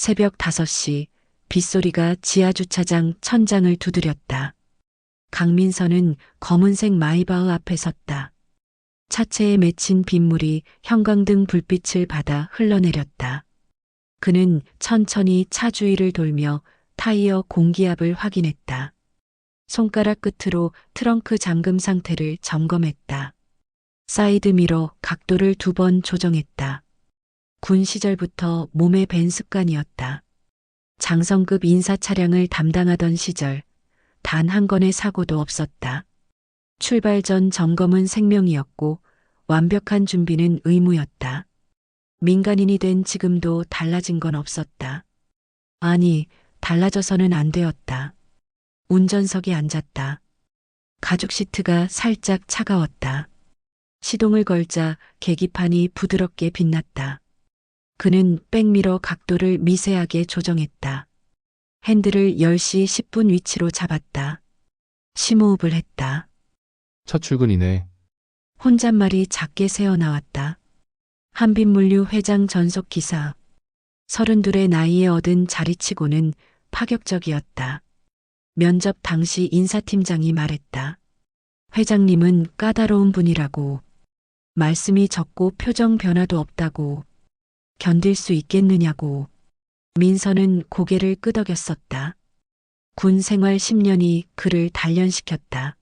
새벽 5시 빗소리가 지하주차장 천장을 두드렸다. 강민서는 검은색 마이바흐 앞에 섰다. 차체에 맺힌 빗물이 형광등 불빛을 받아 흘러내렸다. 그는 천천히 차 주위를 돌며 타이어 공기압을 확인했다. 손가락 끝으로 트렁크 잠금 상태를 점검했다. 사이드미러 각도를 2번 조정했다. 군 시절부터 몸에 밴 습관이었다. 장성급 인사 차량을 담당하던 시절 단 한 건의 사고도 없었다. 출발 전 점검은 생명이었고 완벽한 준비는 의무였다. 민간인이 된 지금도 달라진 건 없었다. 아니, 달라져서는 안 되었다. 운전석에 앉았다. 가죽 시트가 살짝 차가웠다. 시동을 걸자 계기판이 부드럽게 빛났다. 그는 백미러 각도를 미세하게 조정했다. 핸들을 10시 10분 위치로 잡았다. 심호흡을 했다. 첫 출근이네. 혼잣말이 작게 새어나왔다. 한빛물류 회장 전속 기사. 32의 나이에 얻은 자리치고는 파격적이었다. 면접 당시 인사팀장이 말했다. 회장님은 까다로운 분이라고. 말씀이 적고 표정 변화도 없다고. 견딜 수 있겠느냐고. 민서는 고개를 끄덕였었다. 군 생활 10년이 그를 단련시켰다.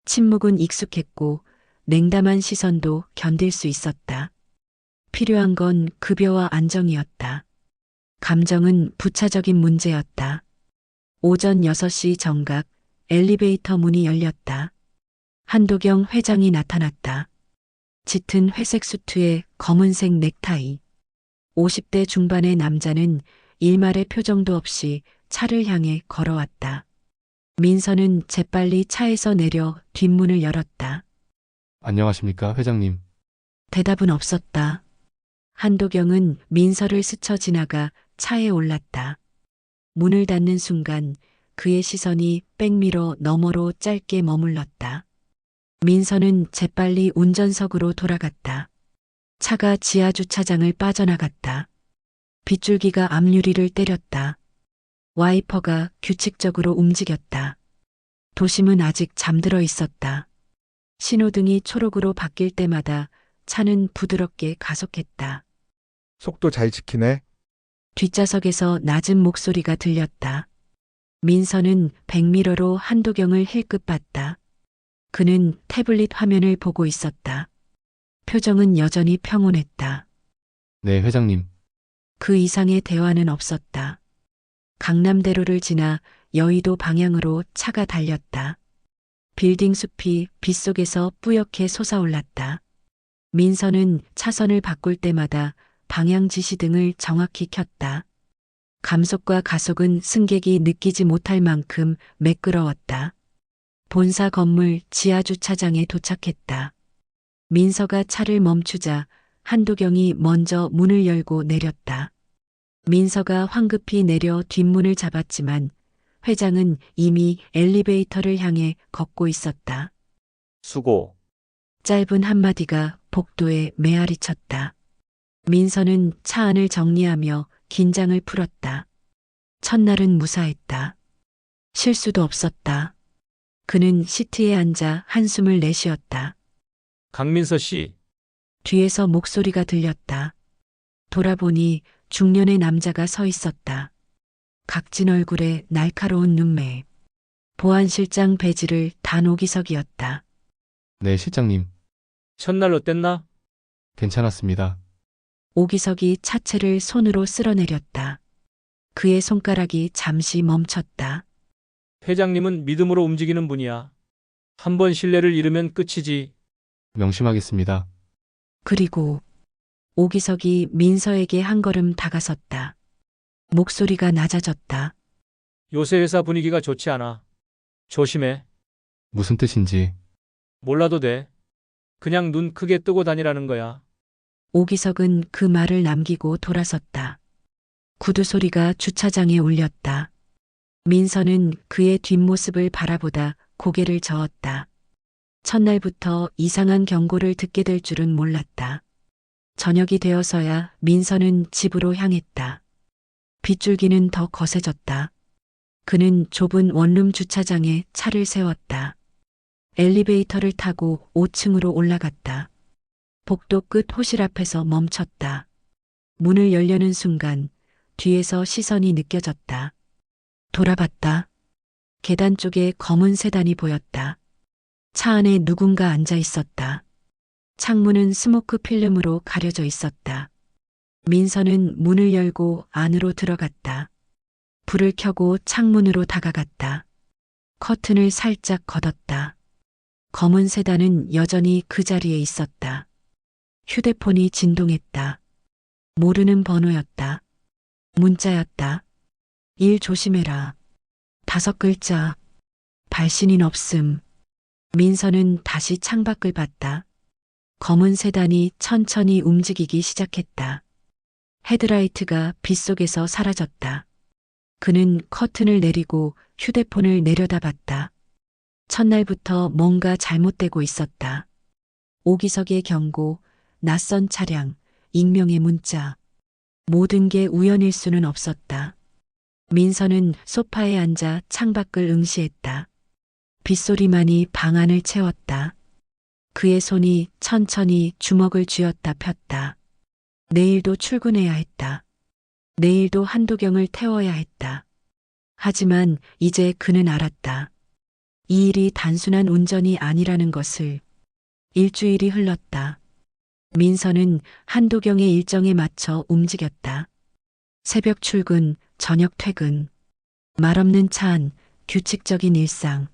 침묵은 익숙했고 냉담한 시선도 견딜 수 있었다. 필요한 건 급여와 안정이었다. 감정은 부차적인 문제였다. 오전 6시 정각 엘리베이터 문이 열렸다. 한도경 회장이 나타났다. 짙은 회색 수트에 검은색 넥타이. 50대 중반의 남자는 일말의 표정도 없이 차를 향해 걸어왔다. 민서는 재빨리 차에서 내려 뒷문을 열었다. 안녕하십니까, 회장님. 대답은 없었다. 한도경은 민서를 스쳐 지나가 차에 올랐다. 문을 닫는 순간 그의 시선이 백미러 너머로 짧게 머물렀다. 민서는 재빨리 운전석으로 돌아갔다. 차가 지하주차장을 빠져나갔다. 빗줄기가 앞유리를 때렸다. 와이퍼가 규칙적으로 움직였다. 도심은 아직 잠들어 있었다. 신호등이 초록으로 바뀔 때마다 차는 부드럽게 가속했다. 속도 잘 지키네. 뒷좌석에서 낮은 목소리가 들렸다. 민서는 백미러로 한도경을 힐끗 봤다. 그는 태블릿 화면을 보고 있었다. 표정은 여전히 평온했다. 네, 회장님. 그 이상의 대화는 없었다. 강남대로를 지나 여의도 방향으로 차가 달렸다. 빌딩 숲이 빗속에서 뿌옇게 솟아올랐다. 민서는 차선을 바꿀 때마다 방향 지시등을 정확히 켰다. 감속과 가속은 승객이 느끼지 못할 만큼 매끄러웠다. 본사 건물 지하주차장에 도착했다. 민서가 차를 멈추자 한도경이 먼저 문을 열고 내렸다. 민서가 황급히 내려 뒷문을 잡았지만 회장은 이미 엘리베이터를 향해 걷고 있었다. 수고. 짧은 한마디가 복도에 메아리 쳤다. 민서는 차 안을 정리하며 긴장을 풀었다. 첫날은 무사했다. 실수도 없었다. 그는 시트에 앉아 한숨을 내쉬었다. 강민서 씨, 뒤에서 목소리가 들렸다. 돌아보니 중년의 남자가 서 있었다. 각진 얼굴에 날카로운 눈매. 보안실장 배지를 단 오기석이었다. 네, 실장님. 첫날 어땠나? 괜찮았습니다. 오기석이 차체를 손으로 쓸어내렸다. 그의 손가락이 잠시 멈췄다. 회장님은 믿음으로 움직이는 분이야. 한번 신뢰를 잃으면 끝이지. 명심하겠습니다. 그리고 오기석이 민서에게 한 걸음 다가섰다. 목소리가 낮아졌다. 요새 회사 분위기가 좋지 않아. 조심해. 무슨 뜻인지. 몰라도 돼. 그냥 눈 크게 뜨고 다니라는 거야. 오기석은 그 말을 남기고 돌아섰다. 구두 소리가 주차장에 울렸다. 민서는 그의 뒷모습을 바라보다 고개를 저었다. 첫날부터 이상한 경고를 듣게 될 줄은 몰랐다. 저녁이 되어서야 민서는 집으로 향했다. 빗줄기는 더 거세졌다. 그는 좁은 원룸 주차장에 차를 세웠다. 엘리베이터를 타고 5층으로 올라갔다. 복도 끝 호실 앞에서 멈췄다. 문을 열려는 순간 뒤에서 시선이 느껴졌다. 돌아봤다. 계단 쪽에 검은 세단이 보였다. 차 안에 누군가 앉아 있었다. 창문은 스모크 필름으로 가려져 있었다. 민서는 문을 열고 안으로 들어갔다. 불을 켜고 창문으로 다가갔다. 커튼을 살짝 걷었다. 검은 세단은 여전히 그 자리에 있었다. 휴대폰이 진동했다. 모르는 번호였다. 문자였다. 일 조심해라. 5글자. 발신인 없음. 민서는 다시 창밖을 봤다. 검은 세단이 천천히 움직이기 시작했다. 헤드라이트가 빗속에서 사라졌다. 그는 커튼을 내리고 휴대폰을 내려다봤다. 첫날부터 뭔가 잘못되고 있었다. 오기석의 경고, 낯선 차량, 익명의 문자. 모든 게 우연일 수는 없었다. 민서는 소파에 앉아 창밖을 응시했다. 빗소리만이 방 안을 채웠다. 그의 손이 천천히 주먹을 쥐었다 폈다. 내일도 출근해야 했다. 내일도 한도경을 태워야 했다. 하지만 이제 그는 알았다. 이 일이 단순한 운전이 아니라는 것을. 일주일이 흘렀다. 민서는 한도경의 일정에 맞춰 움직였다. 새벽 출근, 저녁 퇴근. 말없는 차 안, 규칙적인 일상.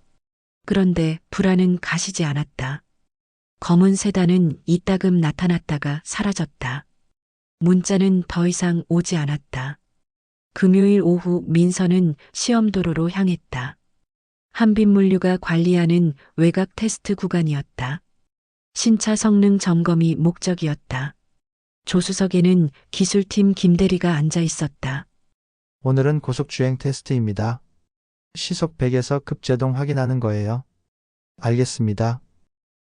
그런데 불안은 가시지 않았다. 검은 세단은 이따금 나타났다가 사라졌다. 문자는 더 이상 오지 않았다. 금요일 오후 민서는 시험도로로 향했다. 한빛물류가 관리하는 외곽 테스트 구간이었다. 신차 성능 점검이 목적이었다. 조수석에는 기술팀 김대리가 앉아 있었다. 오늘은 고속주행 테스트입니다. 시속 100에서 급제동 확인하는 거예요. 알겠습니다.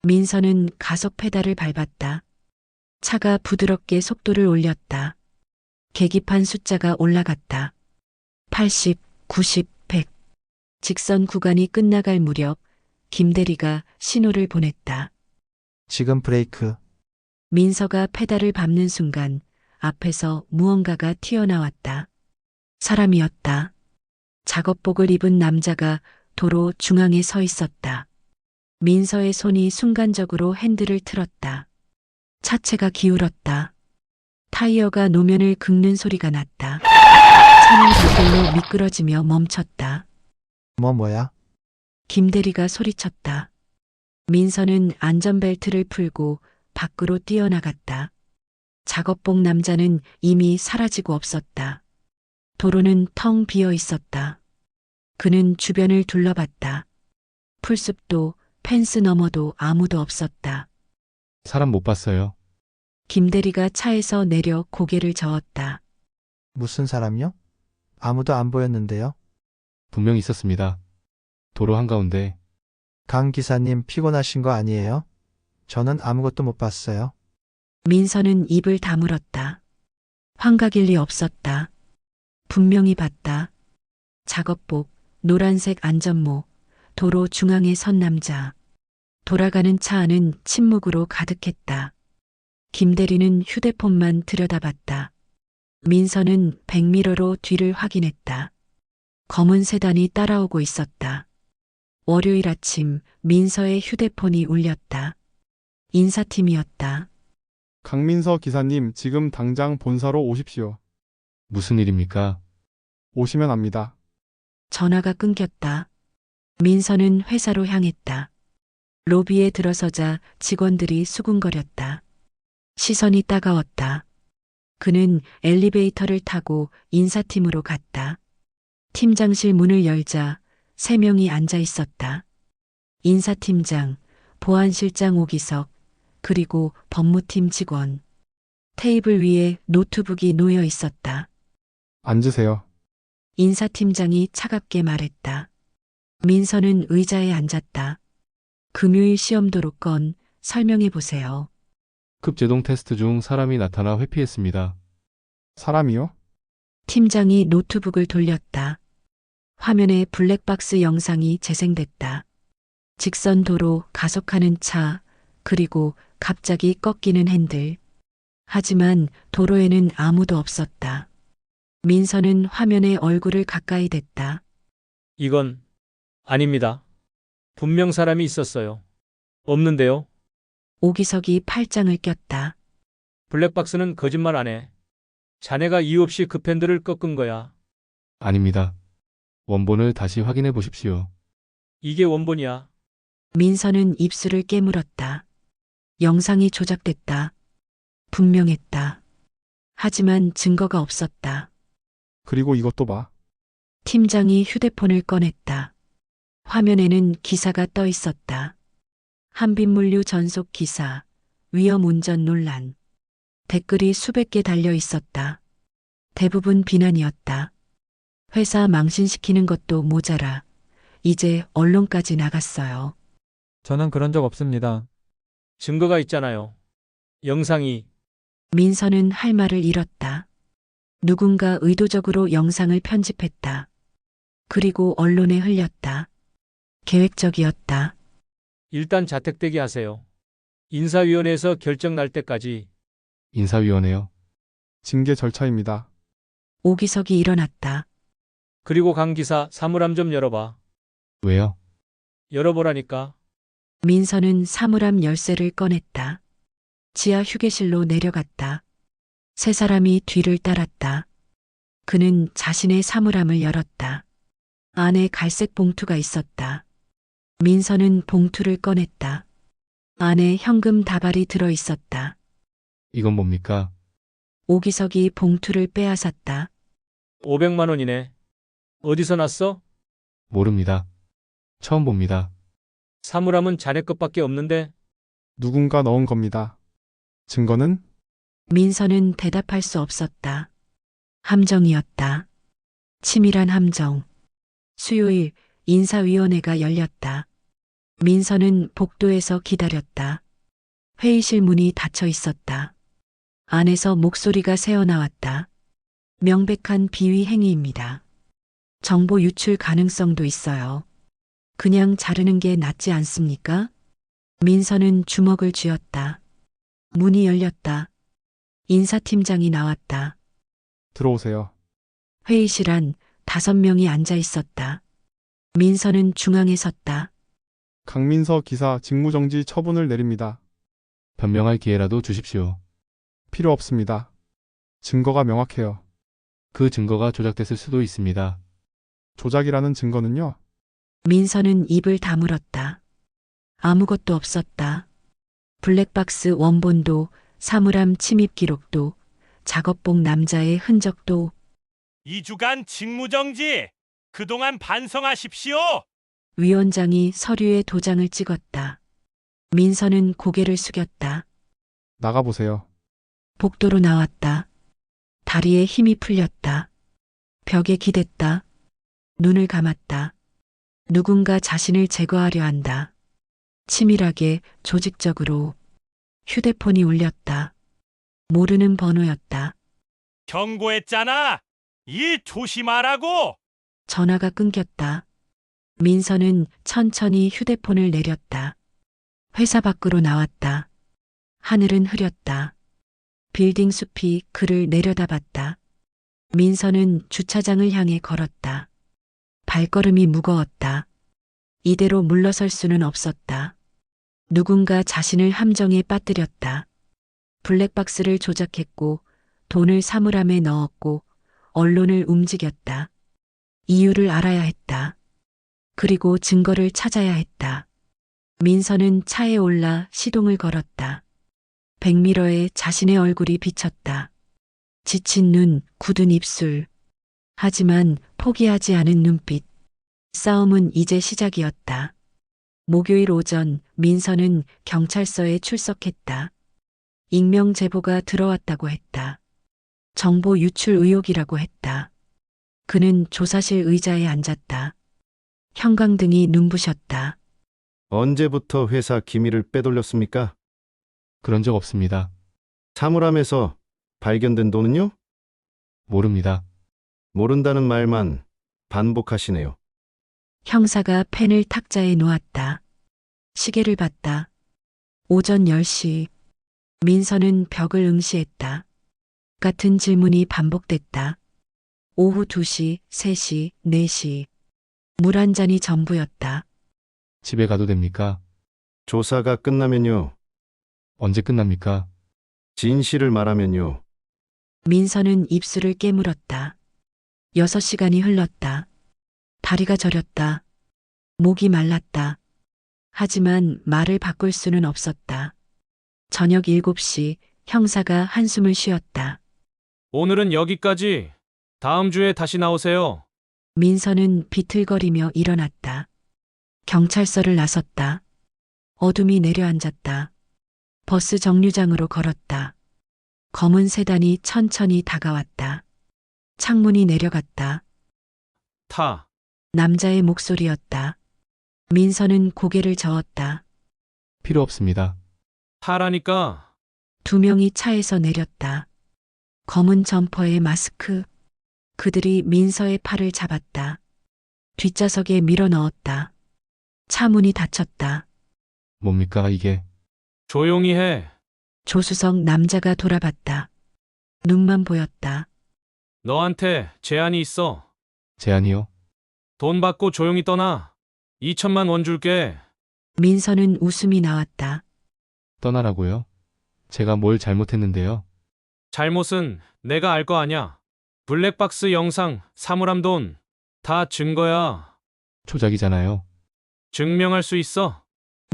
민서는 가속 페달을 밟았다. 차가 부드럽게 속도를 올렸다. 계기판 숫자가 올라갔다. 80, 90, 100. 직선 구간이 끝나갈 무렵 김대리가 신호를 보냈다. 지금 브레이크. 민서가 페달을 밟는 순간 앞에서 무언가가 튀어나왔다. 사람이었다. 작업복을 입은 남자가 도로 중앙에 서 있었다. 민서의 손이 순간적으로 핸들을 틀었다. 차체가 기울었다. 타이어가 노면을 긁는 소리가 났다. 차는 빗길로 미끄러지며 멈췄다. 뭐야? 김대리가 소리쳤다. 민서는 안전벨트를 풀고 밖으로 뛰어나갔다. 작업복 남자는 이미 사라지고 없었다. 도로는 텅 비어 있었다. 그는 주변을 둘러봤다. 풀숲도 펜스 너머도 아무도 없었다. 사람 못 봤어요. 김대리가 차에서 내려 고개를 저었다. 무슨 사람요? 아무도 안 보였는데요. 분명히 있었습니다. 도로 한가운데. 강 기사님 피곤하신 거 아니에요? 저는 아무것도 못 봤어요. 민서는 입을 다물었다. 환각일 리 없었다. 분명히 봤다. 작업복, 노란색 안전모, 도로 중앙에 선 남자. 돌아가는 차 안은 침묵으로 가득했다. 김대리는 휴대폰만 들여다봤다. 민서는 백미러로 뒤를 확인했다. 검은 세단이 따라오고 있었다. 월요일 아침 민서의 휴대폰이 울렸다. 인사팀이었다. 강민서 기사님, 지금 당장 본사로 오십시오. 무슨 일입니까? 오시면 압니다. 전화가 끊겼다. 민서는 회사로 향했다. 로비에 들어서자 직원들이 수군거렸다. 시선이 따가웠다. 그는 엘리베이터를 타고 인사팀으로 갔다. 팀장실 문을 열자 3명이 앉아 있었다. 인사팀장, 보안실장 오기석, 그리고 법무팀 직원. 테이블 위에 노트북이 놓여 있었다. 앉으세요. 인사팀장이 차갑게 말했다. 민서는 의자에 앉았다. 금요일 시험도로 건 설명해 보세요. 급제동 테스트 중 사람이 나타나 회피했습니다. 사람이요? 팀장이 노트북을 돌렸다. 화면에 블랙박스 영상이 재생됐다. 직선 도로, 가속하는 차, 그리고 갑자기 꺾이는 핸들. 하지만 도로에는 아무도 없었다. 민서는 화면에 얼굴을 가까이 댔다. 이건 아닙니다. 분명 사람이 있었어요. 없는데요. 오기석이 팔짱을 꼈다. 블랙박스는 거짓말 안 해. 자네가 이유 없이 그 팬들을 꺾은 거야. 아닙니다. 원본을 다시 확인해 보십시오. 이게 원본이야. 민서는 입술을 깨물었다. 영상이 조작됐다. 분명했다. 하지만 증거가 없었다. 그리고 이것도 봐. 팀장이 휴대폰을 꺼냈다. 화면에는 기사가 떠 있었다. 한빛물류 전속 기사, 위험 운전 논란. 댓글이 수백 개 달려 있었다. 대부분 비난이었다. 회사 망신시키는 것도 모자라. 이제 언론까지 나갔어요. 저는 그런 적 없습니다. 증거가 있잖아요. 영상이. 민서는 할 말을 잃었다. 누군가 의도적으로 영상을 편집했다. 그리고 언론에 흘렸다. 계획적이었다. 일단 자택대기 하세요. 인사위원회에서 결정 날 때까지. 인사위원회요. 징계 절차입니다. 오기석이 일어났다. 그리고 강 기사 사물함 좀 열어봐. 왜요? 열어보라니까. 민서는 사물함 열쇠를 꺼냈다. 지하 휴게실로 내려갔다. 세 사람이 뒤를 따랐다. 그는 자신의 사물함을 열었다. 안에 갈색 봉투가 있었다. 민서는 봉투를 꺼냈다. 안에 현금 다발이 들어 있었다. 이건 뭡니까? 오기석이 봉투를 빼앗았다. 500만 원이네. 어디서 났어? 모릅니다. 처음 봅니다. 사물함은 자네 것밖에 없는데. 누군가 넣은 겁니다. 증거는? 민서는 대답할 수 없었다. 함정이었다. 치밀한 함정. 수요일 인사위원회가 열렸다. 민서는 복도에서 기다렸다. 회의실 문이 닫혀 있었다. 안에서 목소리가 새어나왔다. 명백한 비위 행위입니다. 정보 유출 가능성도 있어요. 그냥 자르는 게 낫지 않습니까? 민서는 주먹을 쥐었다. 문이 열렸다. 인사팀장이 나왔다. 들어오세요. 회의실 안 5명이 앉아 있었다. 민서는 중앙에 섰다. 강민서 기사 직무정지 처분을 내립니다. 변명할 기회라도 주십시오. 필요 없습니다. 증거가 명확해요. 그 증거가 조작됐을 수도 있습니다. 조작이라는 증거는요? 민서는 입을 다물었다. 아무것도 없었다. 블랙박스 원본도, 사물함 침입 기록도, 작업복 남자의 흔적도. 2주간 직무정지! 그동안 반성하십시오! 위원장이 서류에 도장을 찍었다. 민서는 고개를 숙였다. 나가보세요. 복도로 나왔다. 다리에 힘이 풀렸다. 벽에 기댔다. 눈을 감았다. 누군가 자신을 제거하려 한다. 치밀하게, 조직적으로. 휴대폰이 울렸다. 모르는 번호였다. 경고했잖아! 일 조심하라고! 전화가 끊겼다. 민서는 천천히 휴대폰을 내렸다. 회사 밖으로 나왔다. 하늘은 흐렸다. 빌딩 숲이 그를 내려다봤다. 민서는 주차장을 향해 걸었다. 발걸음이 무거웠다. 이대로 물러설 수는 없었다. 누군가 자신을 함정에 빠뜨렸다. 블랙박스를 조작했고 돈을 사물함에 넣었고 언론을 움직였다. 이유를 알아야 했다. 그리고 증거를 찾아야 했다. 민서는 차에 올라 시동을 걸었다. 백미러에 자신의 얼굴이 비쳤다. 지친 눈, 굳은 입술. 하지만 포기하지 않은 눈빛. 싸움은 이제 시작이었다. 목요일 오전 민서는 경찰서에 출석했다. 익명 제보가 들어왔다고 했다. 정보 유출 의혹이라고 했다. 그는 조사실 의자에 앉았다. 형광등이 눈부셨다. 언제부터 회사 기밀을 빼돌렸습니까? 그런 적 없습니다. 사물함에서 발견된 돈은요? 모릅니다. 모른다는 말만 반복하시네요. 형사가 펜을 탁자에 놓았다. 시계를 봤다. 오전 10시. 민서는 벽을 응시했다. 같은 질문이 반복됐다. 오후 2시, 3시, 4시. 물 한 잔이 전부였다. 집에 가도 됩니까? 조사가 끝나면요. 언제 끝납니까? 진실을 말하면요. 민서는 입술을 깨물었다. 6시간이 흘렀다. 다리가 저렸다. 목이 말랐다. 하지만 말을 바꿀 수는 없었다. 저녁 7시 형사가 한숨을 쉬었다. 오늘은 여기까지. 다음 주에 다시 나오세요. 민서는 비틀거리며 일어났다. 경찰서를 나섰다. 어둠이 내려앉았다. 버스 정류장으로 걸었다. 검은 세단이 천천히 다가왔다. 창문이 내려갔다. 타. 남자의 목소리였다. 민서는 고개를 저었다. 필요 없습니다. 타라니까. 2명이 차에서 내렸다. 검은 점퍼에 마스크. 그들이 민서의 팔을 잡았다. 뒷좌석에 밀어 넣었다. 차 문이 닫혔다. 뭡니까 이게? 조용히 해. 조수석 남자가 돌아봤다. 눈만 보였다. 너한테 제안이 있어. 제안이요? 돈 받고 조용히 떠나. 2천만 원 줄게. 민서는 웃음이 나왔다. 떠나라고요? 제가 뭘 잘못했는데요? 잘못은 내가 알 거 아냐. 블랙박스 영상, 사물함 돈. 다 증거야. 조작이잖아요. 증명할 수 있어.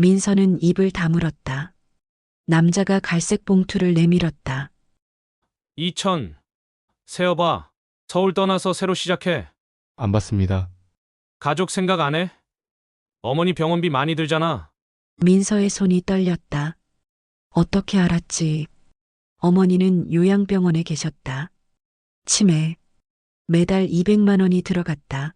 민서는 입을 다물었다. 남자가 갈색 봉투를 내밀었다. 2천. 세어봐. 서울 떠나서 새로 시작해. 안 받습니다. 가족 생각 안 해? 어머니 병원비 많이 들잖아. 민서의 손이 떨렸다. 어떻게 알았지? 어머니는 요양병원에 계셨다. 치매. 매달 200만 원이 들어갔다.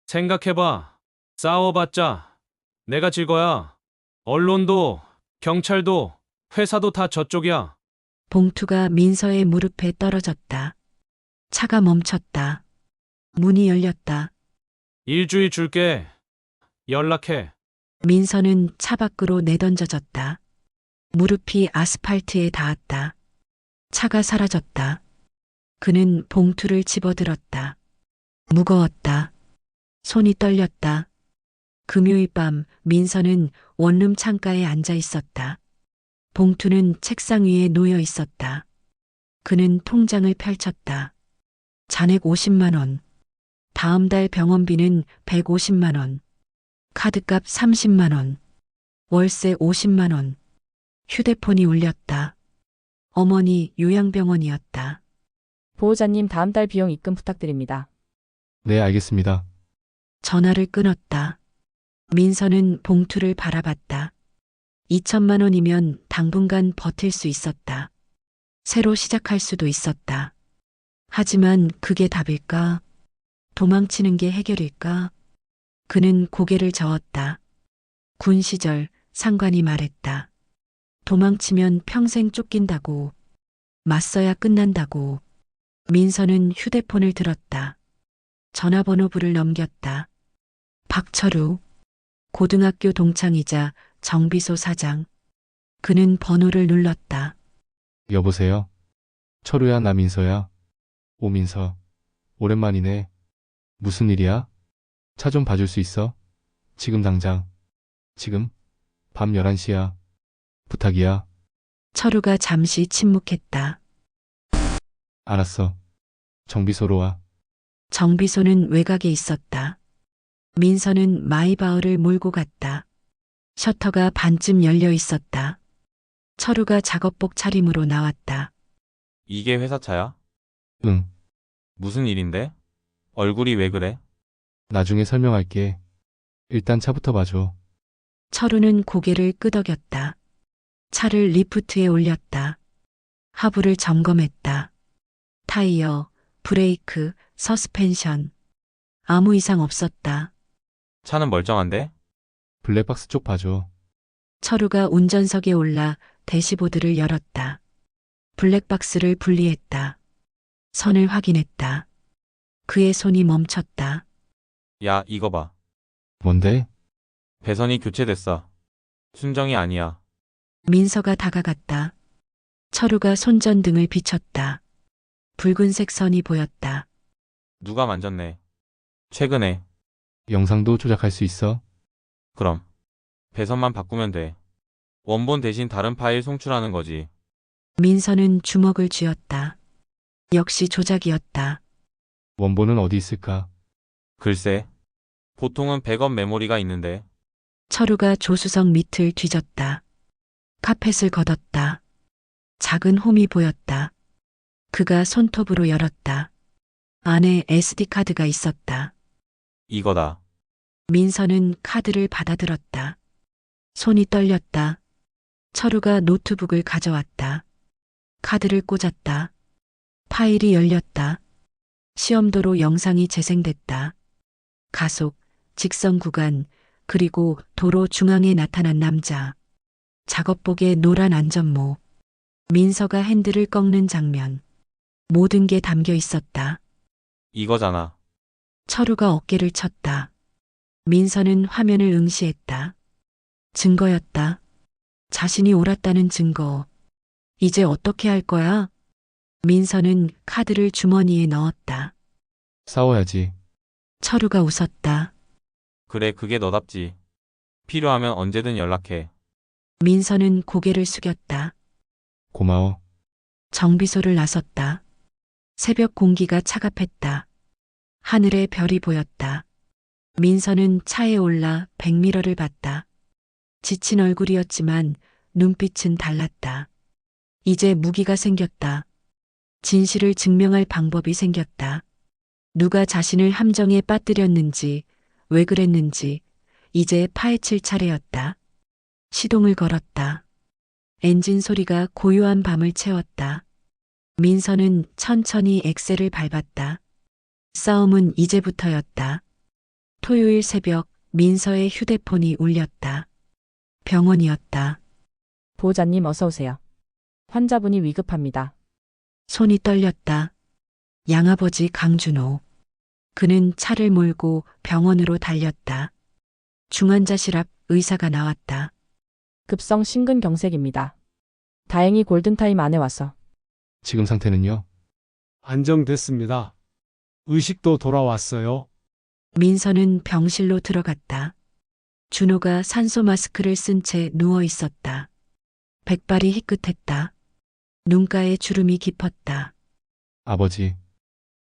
생각해봐. 싸워봤자 내가 질 거야. 언론도, 경찰도, 회사도 다 저쪽이야. 봉투가 민서의 무릎에 떨어졌다. 차가 멈췄다. 문이 열렸다. 일주일 줄게. 연락해. 민서는 차 밖으로 내던져졌다. 무릎이 아스팔트에 닿았다. 차가 사라졌다. 그는 봉투를 집어들었다. 무거웠다. 손이 떨렸다. 금요일 밤 민서는 원룸 창가에 앉아 있었다. 봉투는 책상 위에 놓여 있었다. 그는 통장을 펼쳤다. 잔액 50만 원. 다음 달 병원비는 150만 원. 카드값 30만 원. 월세 50만 원. 휴대폰이 울렸다. 어머니 요양병원이었다. 보호자님 다음 달 비용 입금 부탁드립니다. 네, 알겠습니다. 전화를 끊었다. 민서는 봉투를 바라봤다. 2천만 원이면 당분간 버틸 수 있었다. 새로 시작할 수도 있었다. 하지만 그게 답일까? 도망치는 게 해결일까? 그는 고개를 저었다. 군 시절 상관이 말했다. 도망치면 평생 쫓긴다고. 맞서야 끝난다고. 민서는 휴대폰을 들었다. 전화번호부를 넘겼다. 박철우. 고등학교 동창이자 정비소 사장. 그는 번호를 눌렀다. 여보세요? 철우야, 나 민서야. 오민서. 오랜만이네. 무슨 일이야? 차 좀 봐줄 수 있어? 지금 당장. 지금? 밤 11시야. 부탁이야. 철우가 잠시 침묵했다. 알았어. 정비소로 와. 정비소는 외곽에 있었다. 민서는 마이바흐를 몰고 갔다. 셔터가 반쯤 열려 있었다. 철우가 작업복 차림으로 나왔다. 이게 회사 차야? 응. 무슨 일인데? 얼굴이 왜 그래? 나중에 설명할게. 일단 차부터 봐줘. 철우는 고개를 끄덕였다. 차를 리프트에 올렸다. 하부를 점검했다. 타이어, 브레이크, 서스펜션. 아무 이상 없었다. 차는 멀쩡한데? 블랙박스 쪽 봐줘. 철우가 운전석에 올라 대시보드를 열었다. 블랙박스를 분리했다. 선을 확인했다. 그의 손이 멈췄다. 야, 이거 봐. 뭔데? 배선이 교체됐어. 순정이 아니야. 민서가 다가갔다. 철우가 손전등을 비췄다. 붉은색 선이 보였다. 누가 만졌네. 최근에. 영상도 조작할 수 있어? 그럼. 배선만 바꾸면 돼. 원본 대신 다른 파일 송출하는 거지. 민서는 주먹을 쥐었다. 역시 조작이었다. 원본은 어디 있을까? 글쎄. 보통은 백업 메모리가 있는데. 철우가 조수석 밑을 뒤졌다. 카펫을 걷었다. 작은 홈이 보였다. 그가 손톱으로 열었다. 안에 SD카드가 있었다. 이거다. 민서는 카드를 받아들었다. 손이 떨렸다. 철우가 노트북을 가져왔다. 카드를 꽂았다. 파일이 열렸다. 시험도로 영상이 재생됐다. 가속, 직선 구간, 그리고 도로 중앙에 나타난 남자. 작업복에 노란 안전모. 민서가 핸들을 꺾는 장면. 모든 게 담겨 있었다. 이거잖아. 철우가 어깨를 쳤다. 민서는 화면을 응시했다. 증거였다. 자신이 옳았다는 증거. 이제 어떻게 할 거야? 민서는 카드를 주머니에 넣었다. 싸워야지. 철우가 웃었다. 그래, 그게 너답지. 필요하면 언제든 연락해. 민서는 고개를 숙였다. 고마워. 정비소를 나섰다. 새벽 공기가 차갑했다. 하늘에 별이 보였다. 민서는 차에 올라 백미러를 봤다. 지친 얼굴이었지만 눈빛은 달랐다. 이제 무기가 생겼다. 진실을 증명할 방법이 생겼다. 누가 자신을 함정에 빠뜨렸는지, 왜 그랬는지, 이제 파헤칠 차례였다. 시동을 걸었다. 엔진 소리가 고요한 밤을 채웠다. 민서는 천천히 엑셀을 밟았다. 싸움은 이제부터였다. 토요일 새벽 민서의 휴대폰이 울렸다. 병원이었다. 보호자님 어서 오세요. 환자분이 위급합니다. 손이 떨렸다. 양아버지 강준호. 그는 차를 몰고 병원으로 달렸다. 중환자실 앞 의사가 나왔다. 급성 심근경색입니다. 다행히 골든타임 안에 와서. 지금 상태는요? 안정됐습니다. 의식도 돌아왔어요. 민서는 병실로 들어갔다. 준호가 산소 마스크를 쓴 채 누워 있었다. 백발이 희끗했다. 눈가에 주름이 깊었다. 아버지,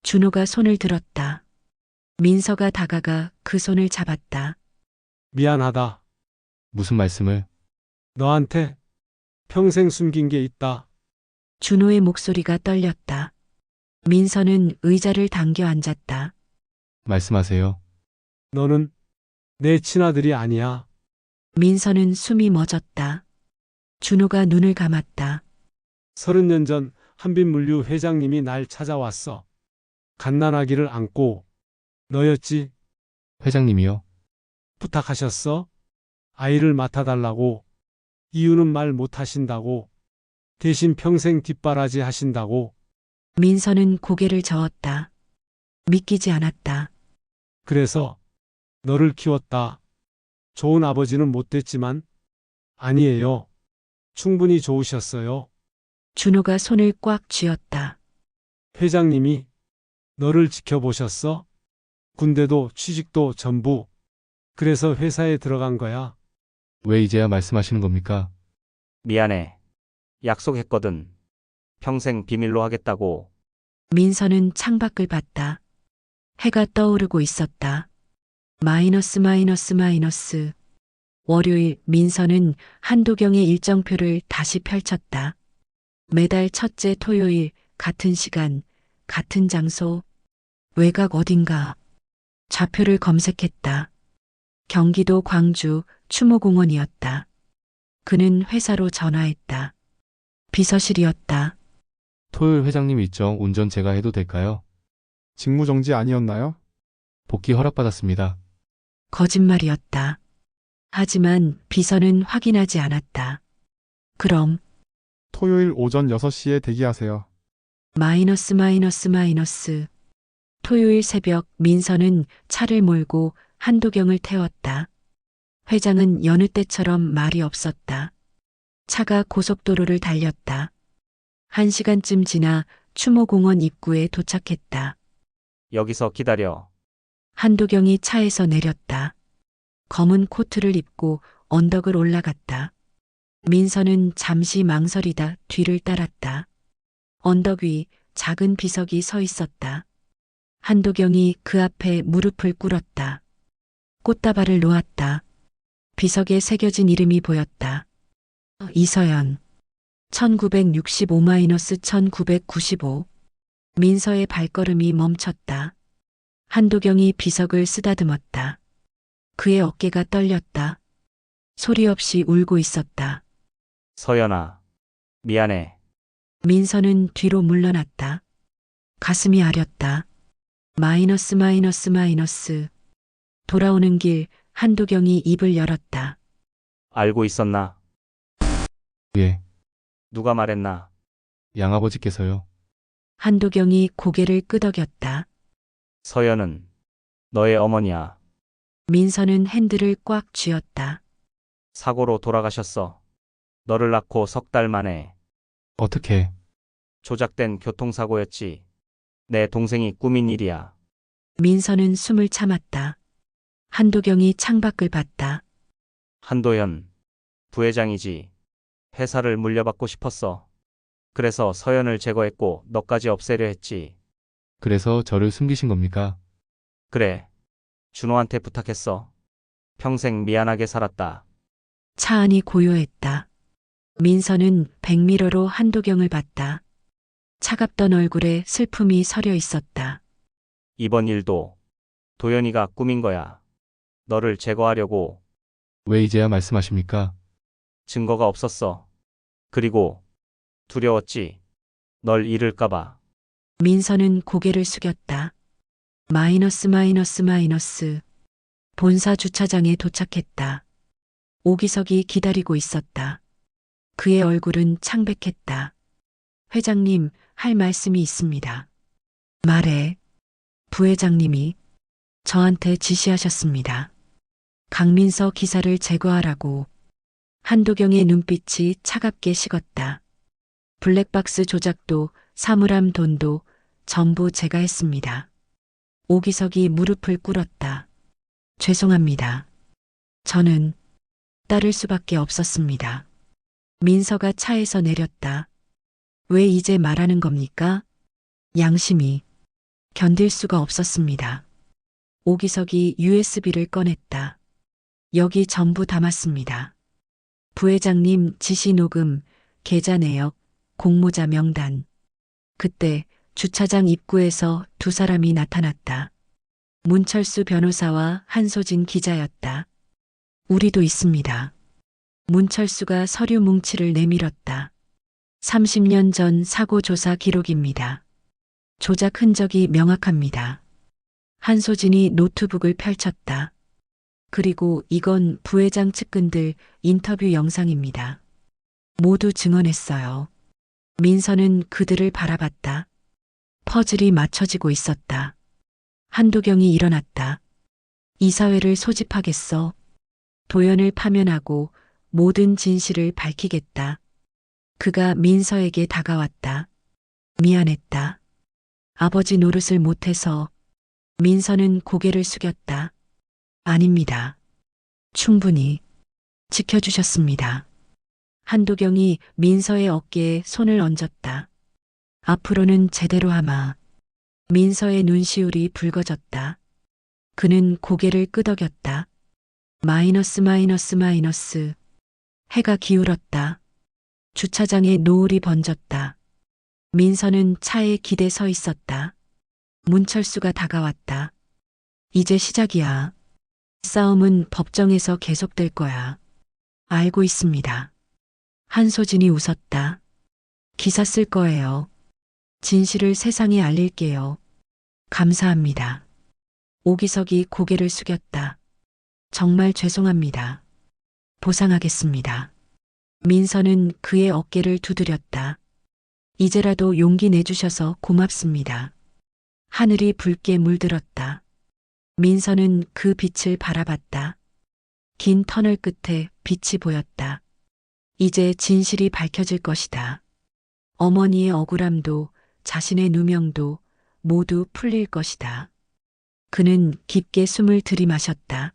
준호가 손을 들었다. 민서가 다가가 그 손을 잡았다. 미안하다. 무슨 말씀을? 너한테 평생 숨긴 게 있다. 준호의 목소리가 떨렸다. 민서는 의자를 당겨 앉았다. 말씀하세요. 너는 내 친아들이 아니야. 민서는 숨이 멎었다. 준호가 눈을 감았다. 30년 전 한빛물류 회장님이 날 찾아왔어. 갓난아기를 안고 너였지? 회장님이요? 부탁하셨어? 아이를 맡아달라고. 이유는 말 못하신다고. 대신 평생 뒷바라지 하신다고. 민서는 고개를 저었다. 믿기지 않았다. 그래서 너를 키웠다. 좋은 아버지는 못 됐지만 아니에요. 충분히 좋으셨어요. 준호가 손을 꽉 쥐었다. 회장님이 너를 지켜보셨어? 군대도 취직도 전부. 그래서 회사에 들어간 거야. 왜 이제야 말씀하시는 겁니까? 미안해. 약속했거든. 평생 비밀로 하겠다고. 민서는 창밖을 봤다. 해가 떠오르고 있었다. 마이너스 마이너스 마이너스. 월요일 민서는 한도경의 일정표를 다시 펼쳤다. 매달 첫째 토요일 같은 시간, 같은 장소, 외곽 어딘가. 좌표를 검색했다. 경기도 광주 추모공원이었다. 그는 회사로 전화했다. 비서실이었다. 토요일 회장님 일정 운전 제가 해도 될까요? 직무정지 아니었나요? 복귀 허락받았습니다. 거짓말이었다. 하지만 비서는 확인하지 않았다. 그럼 토요일 오전 6시에 대기하세요. 마이너스 마이너스 마이너스. 토요일 새벽 민서는 차를 몰고 한도경을 태웠다. 회장은 여느 때처럼 말이 없었다. 차가 고속도로를 달렸다. 1시간쯤 지나 추모공원 입구에 도착했다. 여기서 기다려. 한도경이 차에서 내렸다. 검은 코트를 입고 언덕을 올라갔다. 민서는 잠시 망설이다 뒤를 따랐다. 언덕 위 작은 비석이 서 있었다. 한도경이 그 앞에 무릎을 꿇었다. 꽃다발을 놓았다. 비석에 새겨진 이름이 보였다. 이서연. 1965-1995. 민서의 발걸음이 멈췄다. 한도경이 비석을 쓰다듬었다. 그의 어깨가 떨렸다. 소리 없이 울고 있었다. 서연아, 미안해. 민서는 뒤로 물러났다. 가슴이 아렸다. 마이너스. 돌아오는 길 한도경이 입을 열었다. 알고 있었나? 예, 누가 말했나? 양아버지께서요. 한도경이 고개를 끄덕였다. 서연은 너의 어머니야. 민서는 핸들을 꽉 쥐었다. 사고로 돌아가셨어. 너를 낳고 3달 만에. 어떻게? 조작된 교통사고였지. 내 동생이 꾸민 일이야. 민서는 숨을 참았다. 한도경이 창밖을 봤다. 한도현, 부회장이지. 회사를 물려받고 싶었어. 그래서 서연을 제거했고 너까지 없애려 했지. 그래서 저를 숨기신 겁니까? 그래. 준호한테 부탁했어. 평생 미안하게 살았다. 차 안이 고요했다. 민서는 백미러로 한도경을 봤다. 차갑던 얼굴에 슬픔이 서려 있었다. 이번 일도 도연이가 꾸민 거야. 너를 제거하려고. 왜 이제야 말씀하십니까? 증거가 없었어. 그리고 두려웠지. 널 잃을까봐. 민서는 고개를 숙였다. 마이너스. 본사 주차장에 도착했다. 오기석이 기다리고 있었다. 그의 얼굴은 창백했다. 회장님, 할 말씀이 있습니다. 말해. 부회장님이 저한테 지시하셨습니다. 강민서 기사를 제거하라고. 한도경의 눈빛이 차갑게 식었다. 블랙박스 조작도 사물함 돈도 전부 제가 했습니다. 오기석이 무릎을 꿇었다. 죄송합니다. 저는 따를 수밖에 없었습니다. 민서가 차에서 내렸다. 왜 이제 말하는 겁니까? 양심이 견딜 수가 없었습니다. 오기석이 USB를 꺼냈다. 여기 전부 담았습니다. 부회장님 지시 녹음, 계좌 내역, 공모자 명단. 그때 주차장 입구에서 두 사람이 나타났다. 문철수 변호사와 한소진 기자였다. 우리도 있습니다. 문철수가 서류 뭉치를 내밀었다. 30년 전 사고 조사 기록입니다. 조작 흔적이 명확합니다. 한소진이 노트북을 펼쳤다. 그리고 이건 부회장 측근들 인터뷰 영상입니다. 모두 증언했어요. 민서는 그들을 바라봤다. 퍼즐이 맞춰지고 있었다. 한도경이 일어났다. 이사회를 소집하겠어. 도연을 파면하고 모든 진실을 밝히겠다. 그가 민서에게 다가왔다. 미안했다. 아버지 노릇을 못해서. 민서는 고개를 숙였다. 아닙니다. 충분히 지켜주셨습니다. 한도경이 민서의 어깨에 손을 얹었다. 앞으로는 제대로 하마. 민서의 눈시울이 붉어졌다. 그는 고개를 끄덕였다. 마이너스. 해가 기울었다. 주차장에 노을이 번졌다. 민서는 차에 기대 서 있었다. 문철수가 다가왔다. 이제 시작이야. 싸움은 법정에서 계속될 거야. 알고 있습니다. 한소진이 웃었다. 기사 쓸 거예요. 진실을 세상에 알릴게요. 감사합니다. 오기석이 고개를 숙였다. 정말 죄송합니다. 보상하겠습니다. 민서는 그의 어깨를 두드렸다. 이제라도 용기 내주셔서 고맙습니다. 하늘이 붉게 물들었다. 민서는 그 빛을 바라봤다. 긴 터널 끝에 빛이 보였다. 이제 진실이 밝혀질 것이다. 어머니의 억울함도 자신의 누명도 모두 풀릴 것이다. 그는 깊게 숨을 들이마셨다.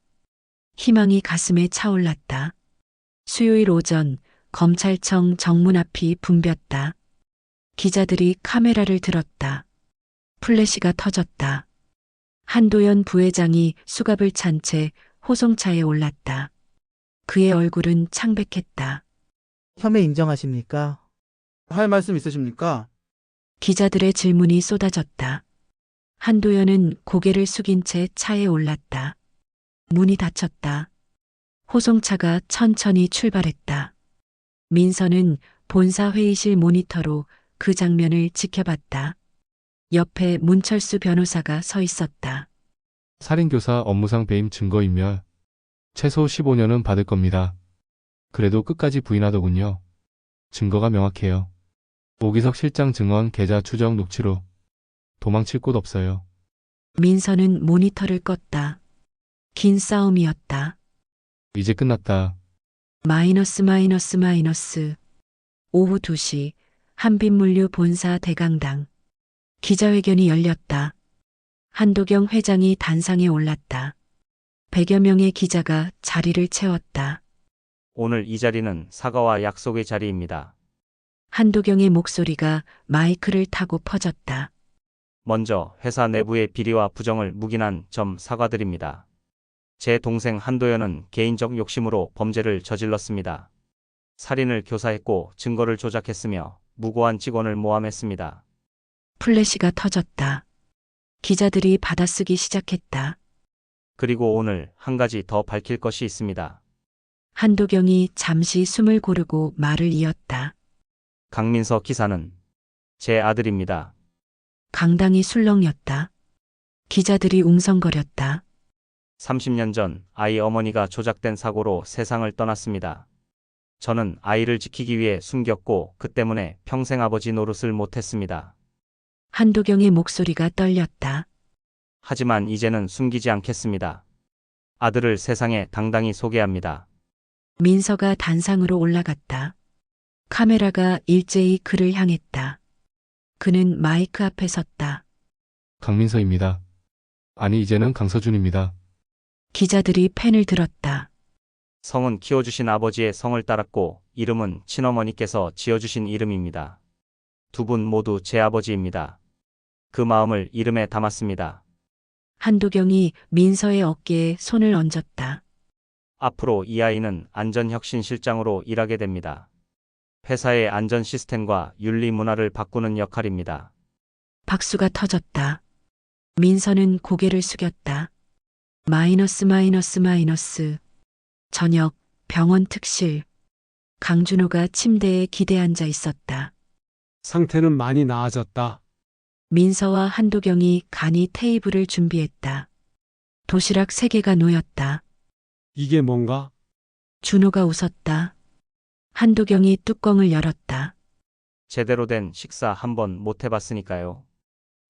희망이 가슴에 차올랐다. 수요일 오전 검찰청 정문 앞이 붐볐다. 기자들이 카메라를 들었다. 플래시가 터졌다. 한도연 부회장이 수갑을 찬 채 호송차에 올랐다. 그의 얼굴은 창백했다. 혐의 인정하십니까? 할 말씀 있으십니까? 기자들의 질문이 쏟아졌다. 한도연은 고개를 숙인 채 차에 올랐다. 문이 닫혔다. 호송차가 천천히 출발했다. 민서는 본사 회의실 모니터로 그 장면을 지켜봤다. 옆에 문철수 변호사가 서 있었다. 살인교사 업무상 배임 증거인멸. 최소 15년은 받을 겁니다. 그래도 끝까지 부인하더군요. 증거가 명확해요. 오기석 실장 증언 계좌 추적 녹취록. 도망칠 곳 없어요. 민서는 모니터를 껐다. 긴 싸움이었다. 이제 끝났다. 마이너스. 오후 2시 한빛물류 본사 대강당. 기자회견이 열렸다. 한도경 회장이 단상에 올랐다. 100여 명의 기자가 자리를 채웠다. 오늘 이 자리는 사과와 약속의 자리입니다. 한도경의 목소리가 마이크를 타고 퍼졌다. 먼저 회사 내부의 비리와 부정을 묵인한 점 사과드립니다. 제 동생 한도연은 개인적 욕심으로 범죄를 저질렀습니다. 살인을 교사했고 증거를 조작했으며 무고한 직원을 모함했습니다. 플래시가 터졌다. 기자들이 받아쓰기 시작했다. 그리고 오늘 한 가지 더 밝힐 것이 있습니다. 한도경이 잠시 숨을 고르고 말을 이었다. 강민서 기사는 제 아들입니다. 강당이 술렁였다. 기자들이 웅성거렸다. 30년 전 아이 어머니가 조작된 사고로 세상을 떠났습니다. 저는 아이를 지키기 위해 숨겼고 그 때문에 평생 아버지 노릇을 못했습니다. 한도경의 목소리가 떨렸다. 하지만 이제는 숨기지 않겠습니다. 아들을 세상에 당당히 소개합니다. 민서가 단상으로 올라갔다. 카메라가 일제히 그를 향했다. 그는 마이크 앞에 섰다. 강민서입니다. 아니 이제는 강서준입니다. 기자들이 펜을 들었다. 성은 키워주신 아버지의 성을 따랐고 이름은 친어머니께서 지어주신 이름입니다. 두 분 모두 제 아버지입니다. 그 마음을 이름에 담았습니다. 한도경이 민서의 어깨에 손을 얹었다. 앞으로 이 아이는 안전혁신실장으로 일하게 됩니다. 회사의 안전 시스템과 윤리 문화를 바꾸는 역할입니다. 박수가 터졌다. 민서는 고개를 숙였다. 마이너스. 저녁 병원 특실. 강준호가 침대에 기대 앉아 있었다. 상태는 많이 나아졌다. 민서와 한도경이 간이 테이블을 준비했다. 도시락 3개가 놓였다. 이게 뭔가? 준호가 웃었다. 한도경이 뚜껑을 열었다. 제대로 된 식사 한번 못 해봤으니까요.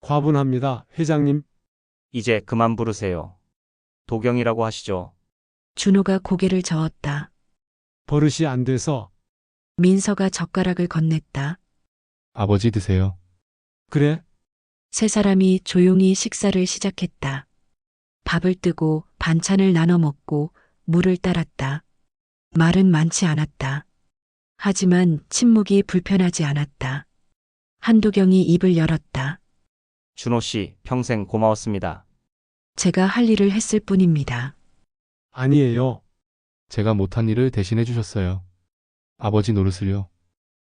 과분합니다, 회장님. 이제 그만 부르세요. 도경이라고 하시죠. 준호가 고개를 저었다. 버릇이 안 돼서. 민서가 젓가락을 건넸다. 아버지 드세요. 그래? 세 사람이 조용히 식사를 시작했다. 밥을 뜨고 반찬을 나눠 먹고 물을 따랐다. 말은 많지 않았다. 하지만 침묵이 불편하지 않았다. 한도경이 입을 열었다. 준호 씨, 평생 고마웠습니다. 제가 할 일을 했을 뿐입니다. 아니에요. 제가 못한 일을 대신해 주셨어요. 아버지 노릇을요.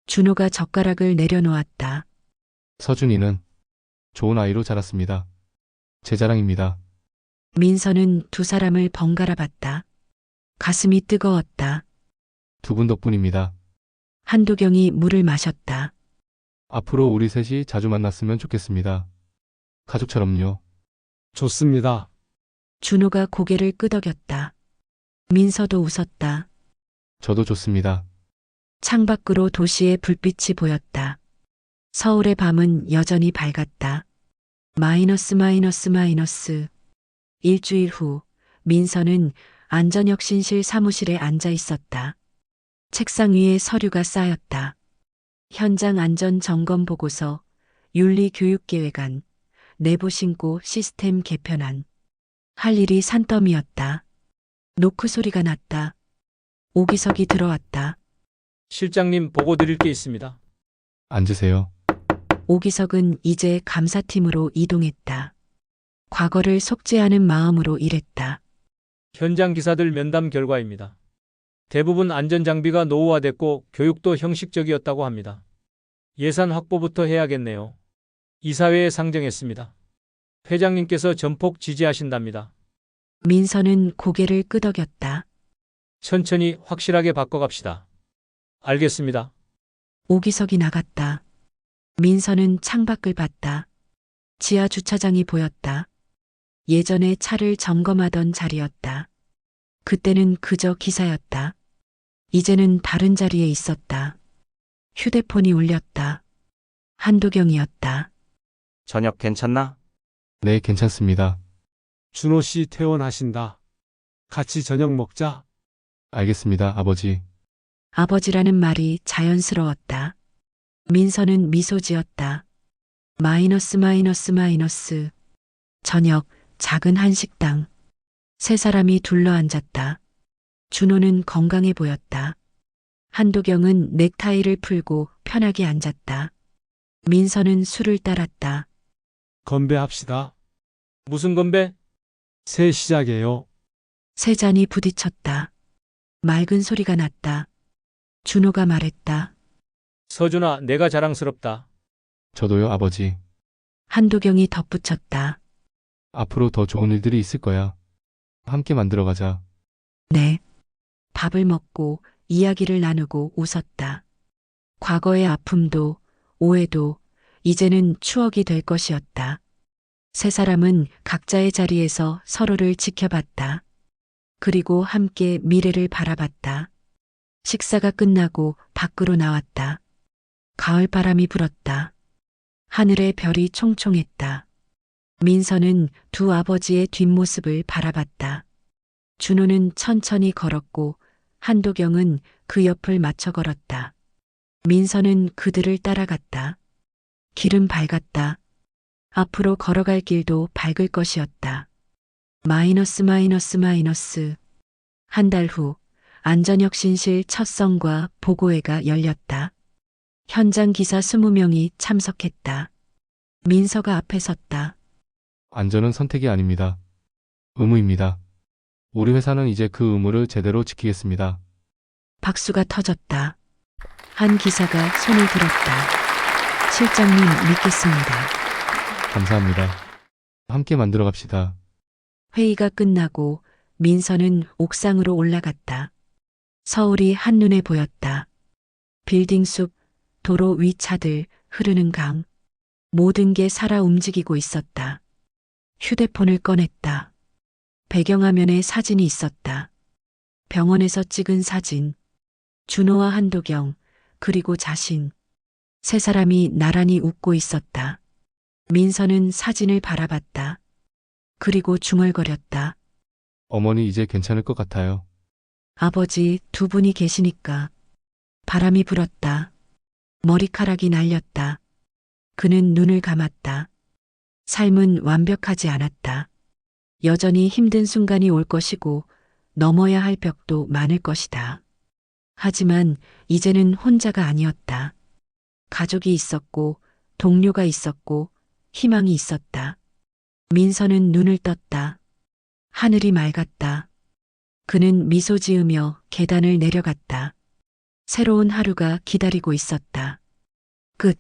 준호가 젓가락을 내려놓았다. 서준이는 좋은 아이로 자랐습니다. 제 자랑입니다. 민서는 두 사람을 번갈아 봤다. 가슴이 뜨거웠다. 두 분 덕분입니다. 한도경이 물을 마셨다. 앞으로 우리 셋이 자주 만났으면 좋겠습니다. 가족처럼요. 좋습니다. 준호가 고개를 끄덕였다. 민서도 웃었다. 저도 좋습니다. 창밖으로 도시의 불빛이 보였다. 서울의 밤은 여전히 밝았다. 마이너스. 일주일 후 민서는 안전혁신실 사무실에 앉아 있었다. 책상 위에 서류가 쌓였다. 현장 안전 점검 보고서, 윤리교육계획안, 내부 신고 시스템 개편안. 할 일이 산더미였다. 노크 소리가 났다. 오기석이 들어왔다. 실장님 보고 드릴 게 있습니다. 앉으세요. 오기석은 이제 감사팀으로 이동했다. 과거를 속죄하는 마음으로 일했다. 현장 기사들 면담 결과입니다. 대부분 안전장비가 노후화됐고 교육도 형식적이었다고 합니다. 예산 확보부터 해야겠네요. 이사회에 상정했습니다. 회장님께서 전폭 지지하신답니다. 민서는 고개를 끄덕였다. 천천히 확실하게 바꿔갑시다. 알겠습니다. 오기석이 나갔다. 민서는 창밖을 봤다. 지하 주차장이 보였다. 예전에 차를 점검하던 자리였다. 그때는 그저 기사였다. 이제는 다른 자리에 있었다. 휴대폰이 울렸다. 한도경이었다. 저녁 괜찮나? 네, 괜찮습니다. 준호 씨 퇴원하신다. 같이 저녁 먹자. 알겠습니다, 아버지. 아버지라는 말이 자연스러웠다. 민서는 미소 지었다. 마이너스. 저녁, 작은 한식당. 세 사람이 둘러앉았다. 준호는 건강해 보였다. 한도경은 넥타이를 풀고 편하게 앉았다. 민서는 술을 따랐다. 건배합시다. 무슨 건배? 새 시작이에요. 세 잔이 부딪혔다. 맑은 소리가 났다. 준호가 말했다. 서준아, 내가 자랑스럽다. 저도요, 아버지. 한도경이 덧붙였다. 앞으로 더 좋은 일들이 있을 거야. 함께 만들어가자. 네. 밥을 먹고 이야기를 나누고 웃었다. 과거의 아픔도 오해도 이제는 추억이 될 것이었다. 세 사람은 각자의 자리에서 서로를 지켜봤다. 그리고 함께 미래를 바라봤다. 식사가 끝나고 밖으로 나왔다. 가을 바람이 불었다. 하늘에 별이 총총했다. 민서는 두 아버지의 뒷모습을 바라봤다. 준호는 천천히 걸었고 한도경은 그 옆을 맞춰 걸었다. 민서는 그들을 따라갔다. 길은 밝았다. 앞으로 걸어갈 길도 밝을 것이었다. 마이너스. 한 달 후 안전혁신실 첫 성과 보고회가 열렸다. 현장 기사 20명이 참석했다. 민서가 앞에 섰다. 안전은 선택이 아닙니다. 의무입니다. 우리 회사는 이제 그 의무를 제대로 지키겠습니다. 박수가 터졌다. 한 기사가 손을 들었다. 실장님 믿겠습니다. 감사합니다. 함께 만들어 갑시다. 회의가 끝나고 민서는 옥상으로 올라갔다. 서울이 한눈에 보였다. 빌딩 숲, 도로 위 차들, 흐르는 강. 모든 게 살아 움직이고 있었다. 휴대폰을 꺼냈다. 배경화면에 사진이 있었다. 병원에서 찍은 사진. 준호와 한도경, 그리고 자신. 세 사람이 나란히 웃고 있었다. 민서는 사진을 바라봤다. 그리고 중얼거렸다. 어머니 이제 괜찮을 것 같아요. 아버지 두 분이 계시니까. 바람이 불었다. 머리카락이 날렸다. 그는 눈을 감았다. 삶은 완벽하지 않았다. 여전히 힘든 순간이 올 것이고 넘어야 할 벽도 많을 것이다. 하지만 이제는 혼자가 아니었다. 가족이 있었고 동료가 있었고 희망이 있었다. 민서는 눈을 떴다. 하늘이 맑았다. 그는 미소 지으며 계단을 내려갔다. 새로운 하루가 기다리고 있었다. 끝.